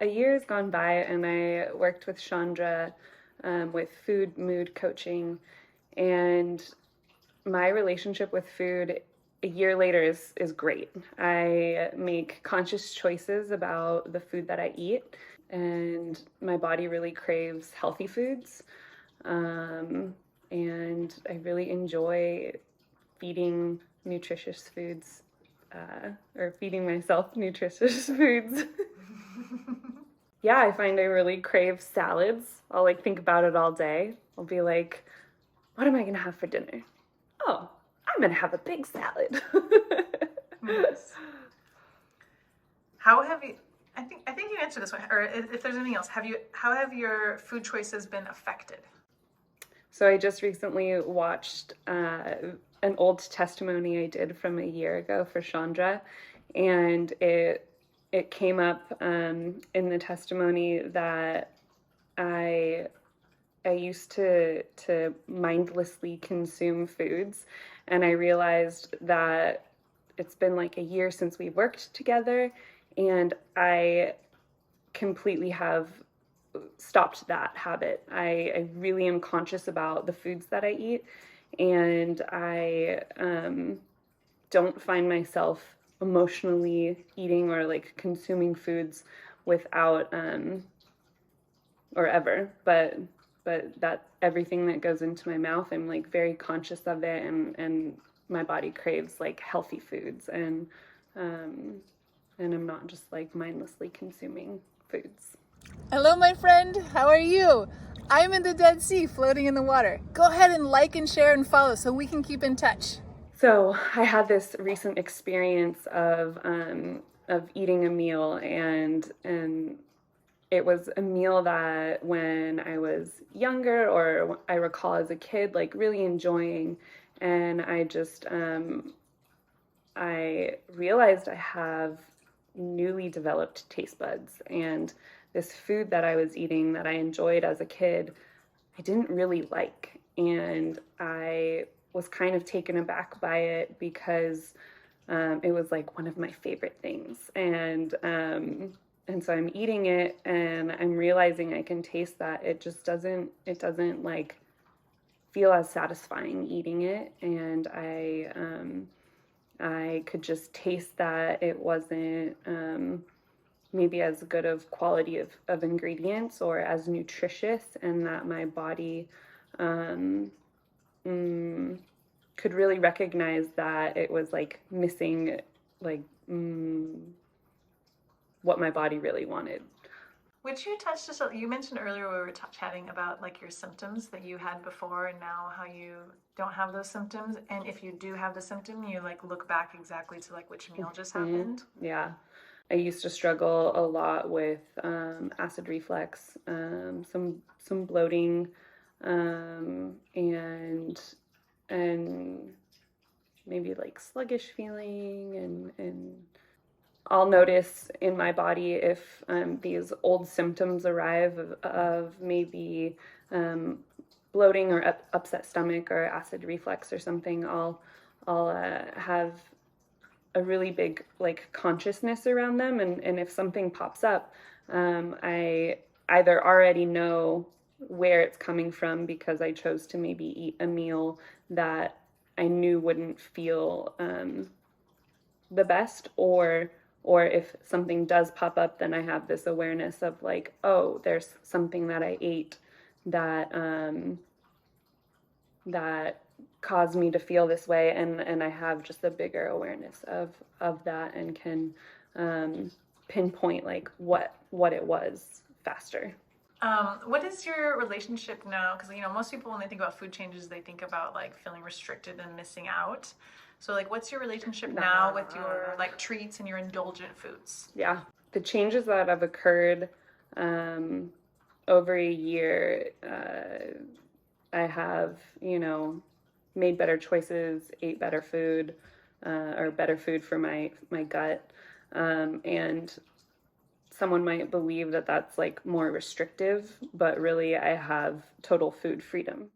A year has gone by and I worked with Chandra with food mood coaching, and my relationship with food a year later is great. I make conscious choices about the food that I eat, and my body really craves healthy foods. Um, and I really enjoy feeding nutritious foods, or feeding myself nutritious foods. Yeah, I find I really crave salads. I'll like think about it all day. I'll be like, what am I gonna have for dinner? Oh, I'm gonna have a big salad. Nice. How have you? I think you answered this one. Or if there's anything else, how have your food choices been affected? So I just recently watched an old testimony I did from a year ago for Chandra, and it came up in the testimony that I I used to mindlessly consume foods, and I realized that it's been like a year since we worked together, and I completely have stopped that habit. I really am conscious about the foods that I eat, and I don't find myself emotionally eating or like consuming foods without or ever, but that everything that goes into my mouth, I'm like very conscious of it, and my body craves like healthy foods, um, and I'm not just like mindlessly consuming foods. Hello, my friend. How are you? I'm in the Dead Sea, floating in the water. Go ahead and like and share and follow so we can keep in touch. So I had this recent experience of eating a meal, and it was a meal that when I was younger, or I recall as a kid, like really enjoying, and I realized I have newly developed taste buds, and this food that I was eating that I enjoyed as a kid, I didn't really like, and I was kind of taken aback by it because it was like one of my favorite things, and so I'm eating it and I'm realizing I can taste that it doesn't like feel as satisfying eating it, and I could just taste that it wasn't maybe as good of quality of ingredients or as nutritious, and that my body um, could really recognize that it was like missing like what my body really wanted. Would you touch just? You mentioned earlier we were chatting about like your symptoms that you had before, and now how you don't have those symptoms. And if you do have the symptom, you like look back exactly to like which meal just happened. Yeah. I used to struggle a lot with acid reflux, some bloating, and maybe like sluggish feeling, and I'll notice in my body if these old symptoms arrive of maybe bloating or upset stomach or acid reflux or something. I'll have a really big like consciousness around them, and if something pops up, I either already know where it's coming from because I chose to maybe eat a meal that I knew wouldn't feel the best, or if something does pop up, then I have this awareness of like, oh, there's something that I ate that that caused me to feel this way, and I have just a bigger awareness of that, and can pinpoint like what it was faster. What is your relationship now? Because you know most people when they think about food changes, they think about like feeling restricted and missing out. So like, what's your relationship now with your like treats and your indulgent foods? Yeah, the changes that have occurred over a year, I have, made better choices, ate better food, or better food for my gut, and someone might believe that that's like more restrictive, but really I have total food freedom.